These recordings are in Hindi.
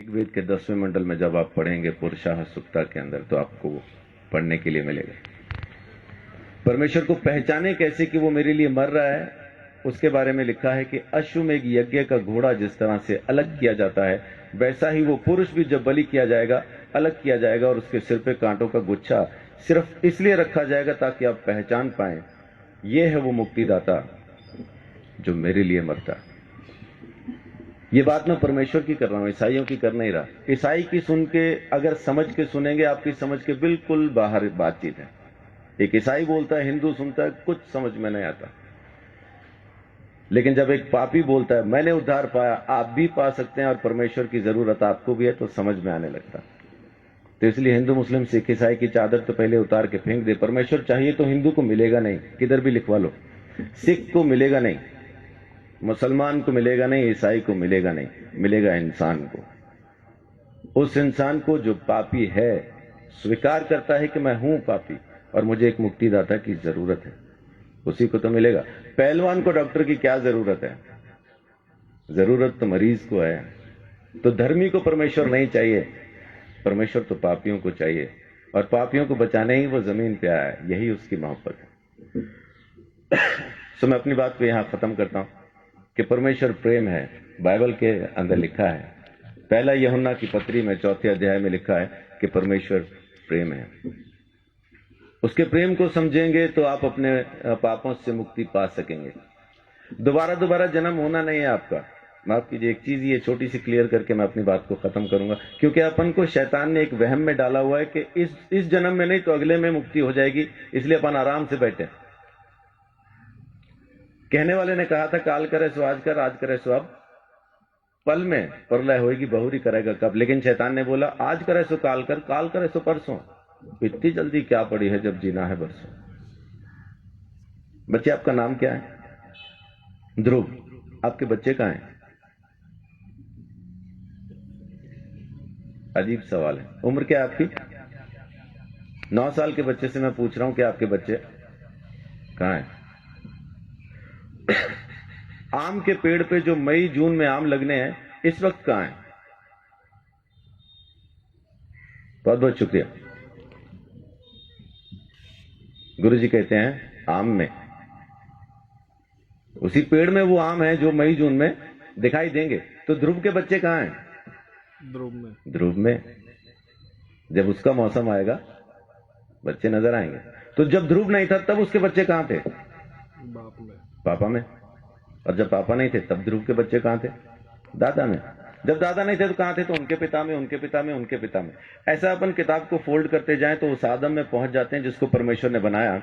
ऋग्वेद के 10वें मंडल में जब आप पढ़ेंगे पुरुषाः सुक्ता के अंदर, तो आपको पढ़ने के लिए मिलेगा। परमेश्वर को पहचाने कैसे कि वो मेरे लिए मर रहा है, उसके बारे में लिखा है कि अश्वमेघ यज्ञ का घोड़ा जिस तरह से अलग किया जाता है, वैसा ही वो पुरुष भी जब बलि किया जाएगा अलग किया जाएगा, और उसके सिर पे कांटों का गुच्छा सिर्फ इसलिए रखा जाएगा ताकि आप पहचान पाएं ये है वो मुक्तिदाता जो मेरे लिए मरता। ये बात मैं परमेश्वर की कर रहा हूं, ईसाइयों की कर नहीं रहा। ईसाई की सुन के अगर समझ के सुनेंगे, आपकी समझ के बिल्कुल बाहर बातचीत है। एक ईसाई बोलता है, हिंदू सुनता है, कुछ समझ में नहीं आता। लेकिन जब एक पापी बोलता है मैंने उद्धार पाया, आप भी पा सकते हैं और परमेश्वर की जरूरत आपको भी है, तो समझ में आने लगता। तो इसलिए हिंदू मुस्लिम सिख ईसाई की चादर तो पहले उतार के फेंक दे। परमेश्वर चाहिए तो हिंदू को मिलेगा नहीं, किधर भी लिखवा लो। सिख को मिलेगा नहीं, मुसलमान को मिलेगा नहीं, ईसाई को मिलेगा नहीं, मिलेगा इंसान को। उस इंसान को जो पापी है, स्वीकार करता है कि मैं हूं पापी और मुझे एक मुक्तिदाता की जरूरत है, उसी को तो मिलेगा। पहलवान को डॉक्टर की क्या जरूरत है? जरूरत तो मरीज को है। तो धर्मी को परमेश्वर नहीं चाहिए, परमेश्वर तो पापियों को चाहिए, और पापियों को बचाने ही वो जमीन पे आया है, यही उसकी मोहब्बत है। तो मैं अपनी बात को यहां खत्म करता हूं कि परमेश्वर प्रेम है। बाइबल के अंदर लिखा है, पहला यूहन्ना की पत्री में 4 अध्याय में लिखा है कि परमेश्वर प्रेम है। उसके प्रेम को समझेंगे तो आप अपने पापों से मुक्ति पा सकेंगे। दोबारा जन्म होना नहीं है आपका। माफ कीजिए, एक चीज ये छोटी सी क्लियर करके मैं अपनी बात को खत्म करूंगा, क्योंकि अपन को शैतान ने एक वहम में डाला हुआ है कि इस जन्म में नहीं तो अगले में मुक्ति हो जाएगी, इसलिए अपन आराम से बैठे। कहने वाले ने कहा था काल करे सो आज कर, आज करे सो अब, पल में प्रलय होगी, बहुरी करेगा कब। लेकिन शैतान ने बोला आज करे सो काल कर, काल करे सो परसों। इतनी जल्दी क्या पड़ी है जब जीना है बरसों। बच्चे, आपका नाम क्या है? ध्रुव। आपके बच्चे कहां हैं? अजीब सवाल है। उम्र क्या है आपकी? 9 साल के बच्चे से मैं पूछ रहा हूं कि आपके बच्चे कहां हैं? आम के पेड़ पे जो मई जून में आम लगने हैं, इस वक्त कहां हैं? बहुत बहुत शुक्रिया। गुरुजी कहते हैं आम में, उसी पेड़ में वो आम है जो मई जून में दिखाई देंगे। तो ध्रुव के बच्चे कहां हैं? ध्रुव में। जब उसका मौसम आएगा बच्चे नजर आएंगे। तो जब ध्रुव नहीं था तब उसके बच्चे कहां थे? पापा में। और जब पापा नहीं थे तब ध्रुव के बच्चे कहां थे? दादा में। जब दादा नहीं थे तो कहां थे? तो उनके पिता में, उनके पिता में, उनके पिता में। ऐसा अपन किताब को फोल्ड करते जाएं तो उस आदम में पहुंच जाते हैं जिसको परमेश्वर ने बनाया,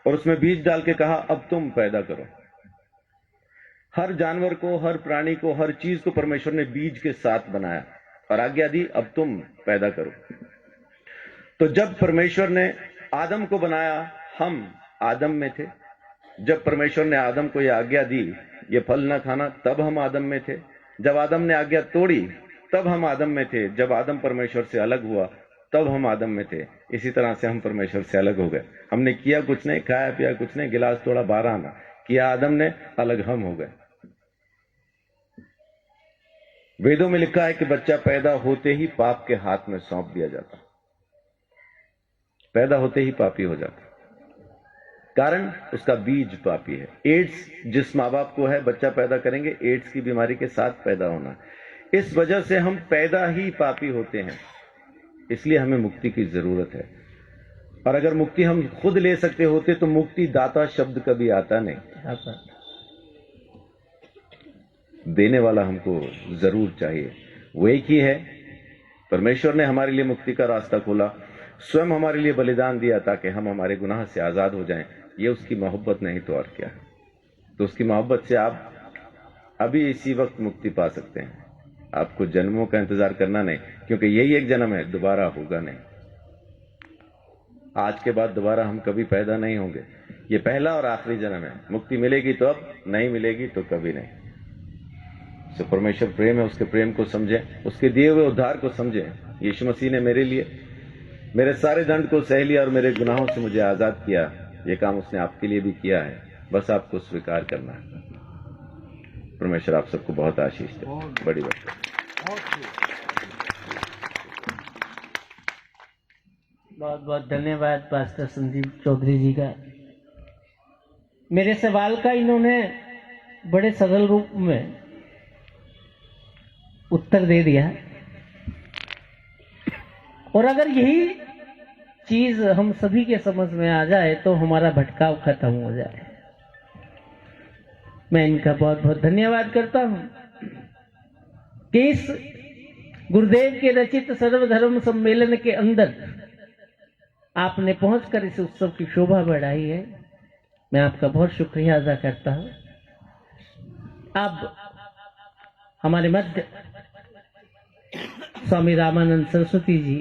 और उसमें बीज डाल के कहा अब तुम पैदा करो। हर जानवर को, हर प्राणी को, हर चीज को परमेश्वर ने बीज के साथ बनाया और आज्ञा दी अब तुम पैदा करो। तो जब परमेश्वर ने आदम को बनाया, हम आदम में थे। जब परमेश्वर ने आदम को यह आज्ञा दी ये फल न खाना, तब हम आदम में थे। जब आदम ने आज्ञा तोड़ी तब हम आदम में थे। जब आदम परमेश्वर से अलग हुआ तब हम आदम में थे। इसी तरह से हम परमेश्वर से अलग हो गए। हमने किया कुछ नहीं, खाया पिया कुछ नहीं, गिलास तोड़ा 12 आना किया आदम ने, अलग हम हो गए। वेदों में लिखा है कि बच्चा पैदा होते ही पाप के हाथ में सौंप दिया जाता, पैदा होते ही पापी हो जाता, कारण उसका बीज पापी है। एड्स जिस माँ बाप को है, बच्चा पैदा करेंगे एड्स की बीमारी के साथ पैदा होना। इस वजह से हम पैदा ही पापी होते हैं, इसलिए हमें मुक्ति की जरूरत है। और अगर मुक्ति हम खुद ले सकते होते तो मुक्ति दाता शब्द कभी आता नहीं। देने वाला हमको जरूर चाहिए, वो एक ही है। परमेश्वर ने हमारे लिए मुक्ति का रास्ता खोला, स्वयं हमारे लिए बलिदान दिया ताकि हम हमारे गुनाह से आजाद हो जाएं। ये उसकी मोहब्बत नहीं तो और क्या है। तो उसकी मोहब्बत से आप अभी इसी वक्त मुक्ति पा सकते हैं। आपको जन्मों का इंतजार करना नहीं, क्योंकि यही एक जन्म है, दोबारा होगा नहीं। आज के बाद दोबारा हम कभी पैदा नहीं होंगे। ये पहला और आखिरी जन्म है। मुक्ति मिलेगी तो अब, नहीं मिलेगी तो कभी नहीं। तो परमेश्वर प्रेम है, उसके प्रेम को समझें, उसके दिए हुए उद्धार को समझें। यीशु मसीह ने मेरे लिए मेरे सारे दंड को सह लिया और मेरे गुनाहों से मुझे आजाद किया। ये काम उसने आपके लिए भी किया है, बस आपको स्वीकार करना है। परमेश्वर आप सबको बहुत आशीष दे। बड़ी बात है। बहुत बहुत धन्यवाद पास्टर संदीप चौधरी जी का। मेरे सवाल का इन्होंने बड़े सरल रूप में उत्तर दे दिया, और अगर यही चीज हम सभी के समझ में आ जाए तो हमारा भटकाव खत्म हो जाए। मैं इनका बहुत बहुत धन्यवाद करता हूं कि इस गुरुदेव के रचित सर्वधर्म सम्मेलन के अंदर आपने पहुंचकर इस उत्सव की शोभा बढ़ाई है। मैं आपका बहुत शुक्रिया अदा करता हूं। अब हमारे मध्य स्वामी रामानंद सरस्वती जी